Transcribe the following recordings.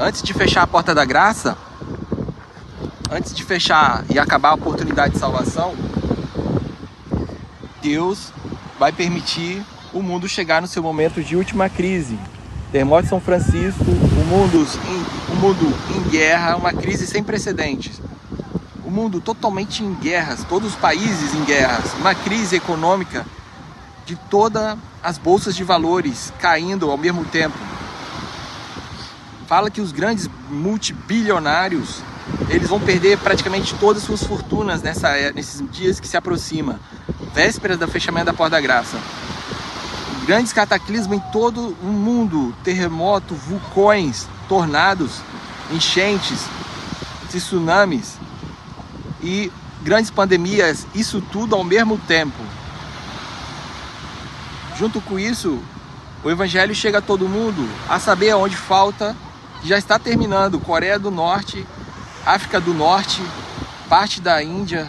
antes de fechar a porta da graça, antes de fechar e acabar a oportunidade de salvação, Deus vai permitir o mundo chegar no seu momento de última crise. Terremoto de São Francisco, o mundo em guerra, uma crise sem precedentes. O mundo totalmente em guerras, todos os países em guerras, uma crise econômica de todas as bolsas de valores caindo ao mesmo tempo. Fala que os grandes multibilionários, eles vão perder praticamente todas as suas fortunas nesses dias que se aproximam, vésperas do fechamento da Porta da Graça. Grandes cataclismos em todo o mundo, terremoto, vulcões, tornados, enchentes, tsunamis e grandes pandemias, isso tudo ao mesmo tempo. Junto com isso, o Evangelho chega a todo mundo, a saber onde falta, já está terminando, Coreia do Norte, África do Norte, parte da Índia,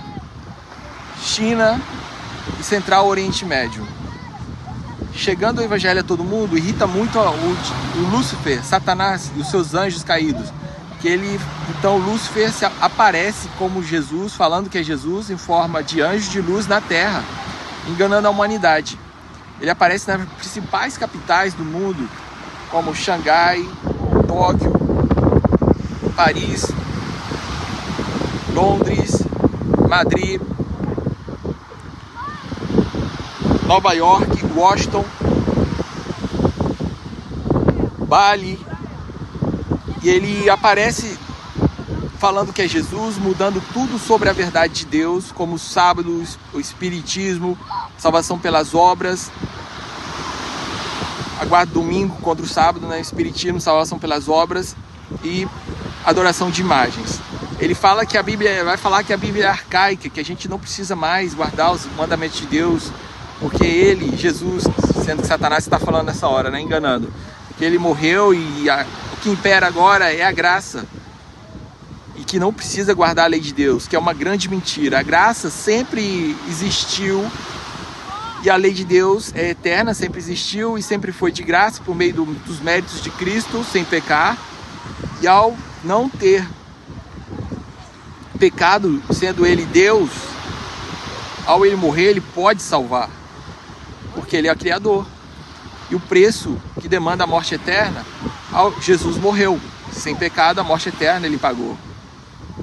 China e Central Oriente Médio. Chegando o Evangelho a todo mundo, irrita muito o Lúcifer, Satanás e os seus anjos caídos. Então Lúcifer aparece como Jesus, falando que é Jesus em forma de anjo de luz na terra, enganando a humanidade. Ele aparece nas principais capitais do mundo, como Xangai, Tóquio, Paris, Londres, Madrid, Nova York, Washington, Bali, e ele aparece falando que é Jesus, mudando tudo sobre a verdade de Deus, como o sábado, o espiritismo, salvação pelas obras. Aguardo domingo contra o sábado, né? Espiritismo, salvação pelas obras e adoração de imagens. Ele fala que a Bíblia, vai falar que a Bíblia é arcaica, que a gente não precisa mais guardar os mandamentos de Deus, porque ele, Jesus, sendo que Satanás está falando nessa hora, né, enganando, que ele morreu e o que impera agora é a graça, e que não precisa guardar a lei de Deus, que é uma grande mentira. A graça sempre existiu e a lei de Deus é eterna, sempre existiu e sempre foi de graça por meio dos méritos de Cristo, sem pecar. E ao não ter pecado, sendo ele Deus, ao ele morrer, ele pode salvar, porque ele é o Criador. E o preço que demanda a morte eterna, Jesus morreu. Sem pecado, a morte eterna ele pagou.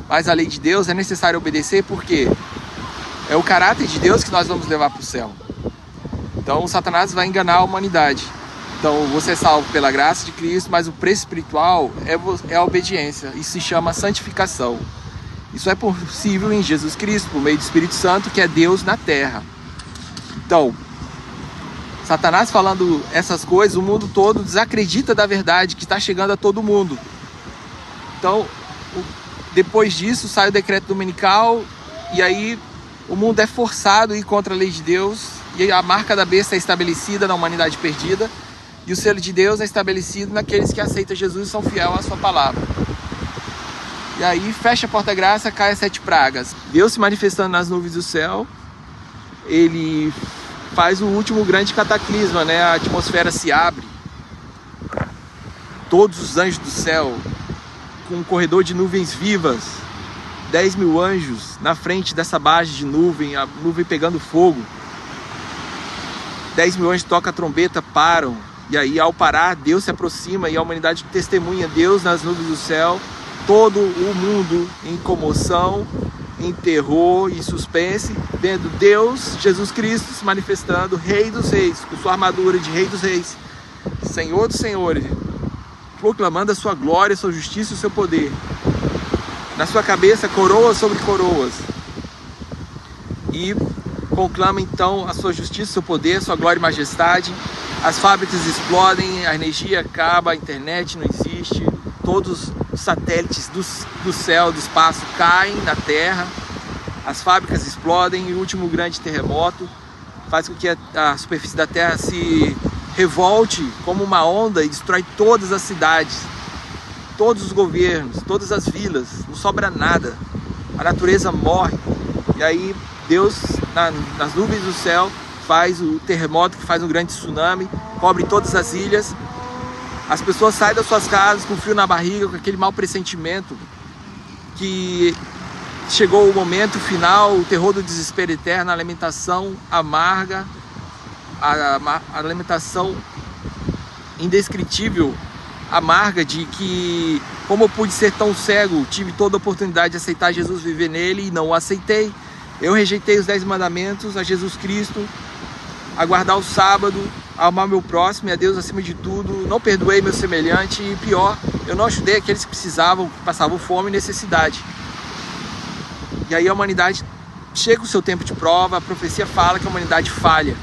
Mas a lei de Deus é necessário obedecer, porque é o caráter de Deus que nós vamos levar para o céu. Então Satanás vai enganar a humanidade. Então você é salvo pela graça de Cristo, mas o preço espiritual é a obediência. Isso se chama santificação. Isso é possível em Jesus Cristo, por meio do Espírito Santo, que é Deus na terra. Então, Satanás falando essas coisas, o mundo todo desacredita da verdade que está chegando a todo mundo. Então, depois disso, sai o decreto dominical e aí o mundo é forçado a ir contra a lei de Deus e a marca da besta é estabelecida na humanidade perdida e o selo de Deus é estabelecido naqueles que aceitam Jesus e são fiéis à sua palavra. E aí fecha a porta da graça, cai as 7 pragas. Deus se manifestando nas nuvens do céu, ele faz o último grande cataclisma, né? A atmosfera se abre, todos os anjos do céu, com um corredor de nuvens vivas, 10 mil anjos na frente dessa barra de nuvem, a nuvem pegando fogo. 10 mil anjos tocam a trombeta, param, e aí ao parar, Deus se aproxima e a humanidade testemunha Deus nas nuvens do céu, todo o mundo em comoção, em terror, em suspense, vendo Deus, Jesus Cristo, se manifestando, Rei dos Reis, com sua armadura de Rei dos Reis, Senhor dos Senhores, proclamando a sua glória, a sua justiça e o seu poder. Na sua cabeça, coroas sobre coroas. E conclama então a sua justiça, o seu poder, a sua glória e majestade. As fábricas explodem, a energia acaba, a internet não existe, todos os satélites do céu, do espaço caem na Terra, as fábricas explodem e o último grande terremoto faz com que a superfície da Terra se revolte como uma onda e destrói todas as cidades, todos os governos, todas as vilas, não sobra nada, a natureza morre. E aí Deus, nas nuvens do céu, faz o terremoto que faz um grande tsunami, cobre todas as ilhas As pessoas saem das suas casas com frio na barriga, com aquele mau pressentimento que chegou o momento final, o terror do desespero eterno, a lamentação amarga, a lamentação indescritível, amarga de que, como eu pude ser tão cego, tive toda a oportunidade de aceitar Jesus, viver nele e não o aceitei. Eu rejeitei os 10 mandamentos, a Jesus Cristo, a guardar o sábado, a amar meu próximo e a Deus acima de tudo, não perdoei meu semelhante e pior, eu não ajudei aqueles que precisavam, que passavam fome e necessidade. E aí a humanidade chega o seu tempo de prova, a profecia fala que a humanidade falha.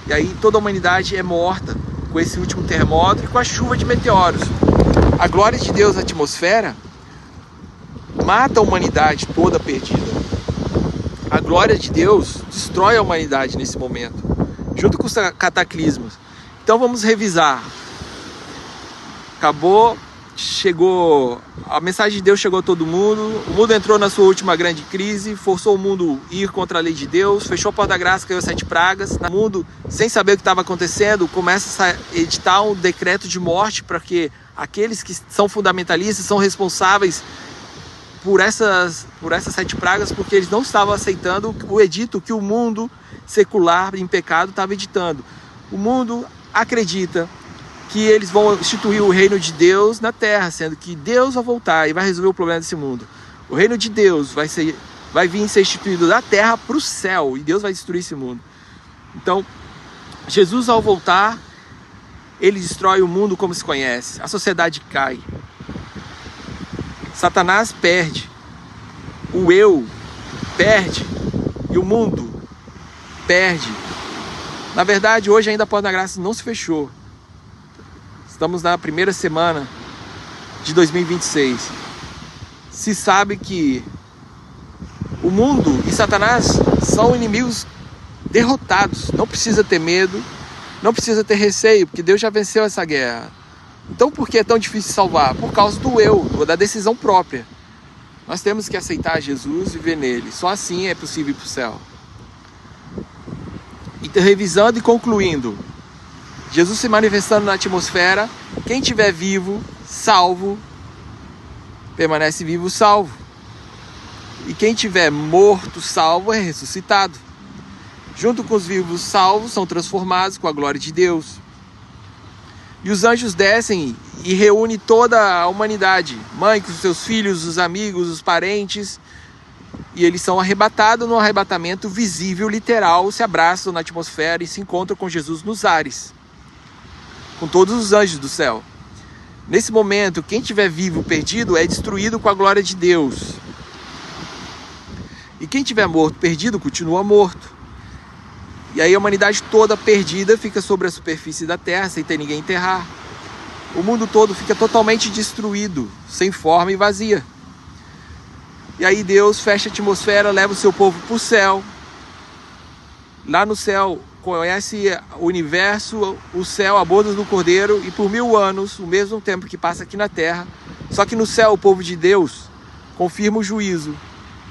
E aí toda a humanidade é morta com esse último terremoto e com a chuva de meteoros. A glória de Deus na atmosfera mata a humanidade toda perdida. A glória de Deus destrói a humanidade nesse momento, junto com os cataclismos. Então vamos revisar. Acabou, chegou, a mensagem de Deus chegou a todo mundo, o mundo entrou na sua última grande crise, forçou o mundo a ir contra a lei de Deus, fechou a porta da graça, caiu 7 pragas. O mundo, sem saber o que estava acontecendo, começa a editar um decreto de morte para que aqueles que são fundamentalistas, são responsáveis por essas 7 pragas, porque eles não estavam aceitando o edito que o mundo secular em pecado estava editando. O mundo acredita que eles vão instituir o reino de Deus na terra, sendo que Deus vai voltar e vai resolver o problema desse mundo. O reino de Deus vai vir ser instituído da terra para o céu, e Deus vai destruir esse mundo. Então, Jesus, ao voltar, ele destrói o mundo como se conhece, a sociedade cai, Satanás perde, o eu perde e o mundo perde. Na verdade, hoje ainda a porta da graça não se fechou. Estamos na primeira semana de 2026. Se sabe que o mundo e Satanás são inimigos derrotados. Não precisa ter medo, não precisa ter receio, porque Deus já venceu essa guerra. Então por que é tão difícil salvar? Por causa do eu, da decisão própria. Nós temos que aceitar Jesus e viver nele. Só assim é possível ir para o céu. Então, revisando e concluindo, Jesus se manifestando na atmosfera, quem estiver vivo, salvo, permanece vivo, salvo. E quem estiver morto, salvo, é ressuscitado. Junto com os vivos salvos, são transformados com a glória de Deus. E os anjos descem e reúnem toda a humanidade, mãe com seus filhos, os amigos, os parentes, e eles são arrebatados no arrebatamento visível, literal, se abraçam na atmosfera e se encontram com Jesus nos ares, com todos os anjos do céu. Nesse momento, quem estiver vivo, perdido, é destruído com a glória de Deus. E quem estiver morto, perdido, continua morto. E aí a humanidade toda perdida fica sobre a superfície da terra, sem ter ninguém enterrar. O mundo todo fica totalmente destruído, sem forma e vazia. E aí Deus fecha a atmosfera, leva o seu povo para o céu. Lá no céu, conhece o universo, o céu, a boda do Cordeiro, e por 1000 anos, o mesmo tempo que passa aqui na terra. Só que no céu, o povo de Deus confirma o juízo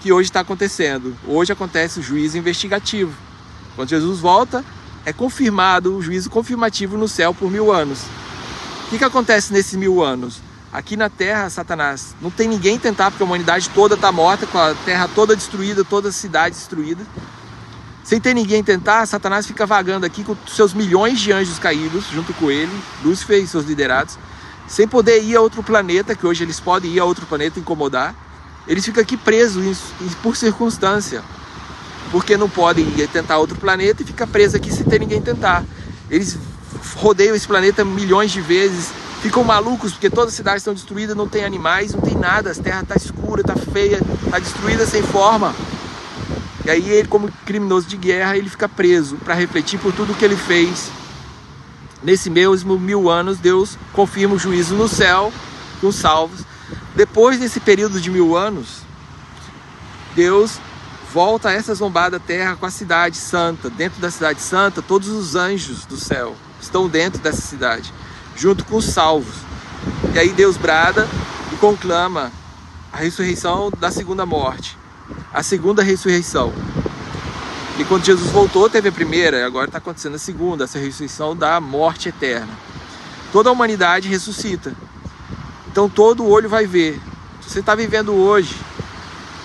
que hoje está acontecendo. Hoje acontece o juízo investigativo. Quando Jesus volta, é confirmado o juízo confirmativo no céu por 1000 anos. O que acontece nesses 1000 anos? Aqui na terra, Satanás, não tem ninguém tentar, porque a humanidade toda está morta, com a terra toda destruída, toda a cidade destruída. Sem ter ninguém tentar, Satanás fica vagando aqui com seus milhões de anjos caídos, junto com ele, Lúcifer e seus liderados, sem poder ir a outro planeta, que hoje eles podem ir a outro planeta e incomodar. Eles ficam aqui presos por circunstância, porque não podem ir tentar outro planeta e fica preso aqui sem ter ninguém tentar. Eles rodeiam esse planeta milhões de vezes, ficam malucos porque todas as cidades estão destruídas, não tem animais, não tem nada, as terras estão escuras, está feia, está destruída, sem forma. E aí ele, como criminoso de guerra, ele fica preso para refletir por tudo que ele fez. Nesse mesmo 1000 anos, Deus confirma o juízo no céu com os salvos. Depois desse período de 1000 anos, Deus volta a essa zombada terra com a cidade santa. Dentro da cidade santa, todos os anjos do céu estão dentro dessa cidade, junto com os salvos. E aí Deus brada e conclama a ressurreição da segunda morte, a segunda ressurreição. E quando Jesus voltou, teve a primeira, e agora está acontecendo a segunda, essa ressurreição da morte eterna. toda a humanidade ressuscita. Então todo olho vai ver. Se você está vivendo hoje,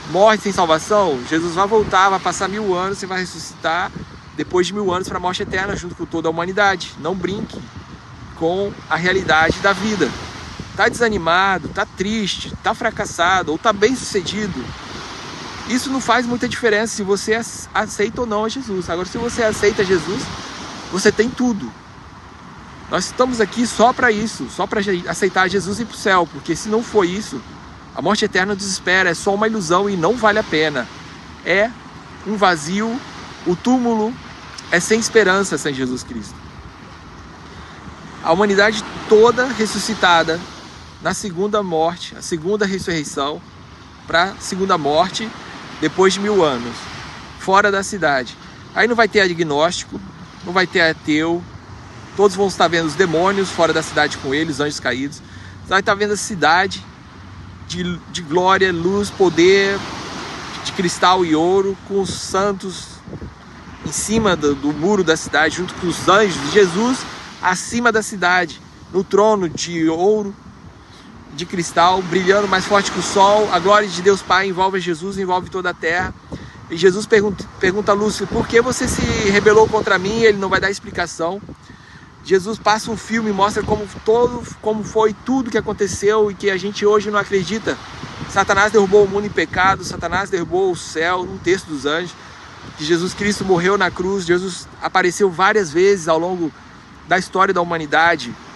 morre sem salvação, Jesus vai voltar, vai passar 1000 anos, você vai ressuscitar depois de 1000 anos para a morte eterna junto com toda a humanidade. Não brinque com a realidade da vida. Está desanimado, está triste, está fracassado ou está bem sucedido, isso não faz muita diferença se você aceita ou não a Jesus. Agora, se você aceita Jesus, você tem tudo. Nós estamos aqui só para isso, só para aceitar Jesus e ir para o céu, porque se não for isso, a morte eterna nos espera, é só uma ilusão e não vale a pena. É um vazio, o túmulo é sem esperança sem Jesus Cristo. A humanidade toda ressuscitada na segunda morte, a segunda ressurreição, para a segunda morte, depois de 1000 anos, fora da cidade. Aí não vai ter agnóstico, não vai ter ateu, todos vão estar vendo os demônios fora da cidade com eles, os anjos caídos. Você vai estar vendo a cidade de glória, luz, poder, de cristal e ouro, com os santos em cima do muro da cidade, junto com os anjos de Jesus, acima da cidade, no trono de ouro, de cristal, brilhando mais forte que o sol. A glória de Deus Pai envolve Jesus, envolve toda a terra. E Jesus pergunta a Lúcifer: por que você se rebelou contra mim? Ele não vai dar explicação. Jesus passa um filme e mostra como foi tudo que aconteceu e que a gente hoje não acredita. Satanás derrubou o mundo em pecado, Satanás derrubou o céu, um terço dos anjos, que Jesus Cristo morreu na cruz. Jesus apareceu várias vezes ao longo da história da humanidade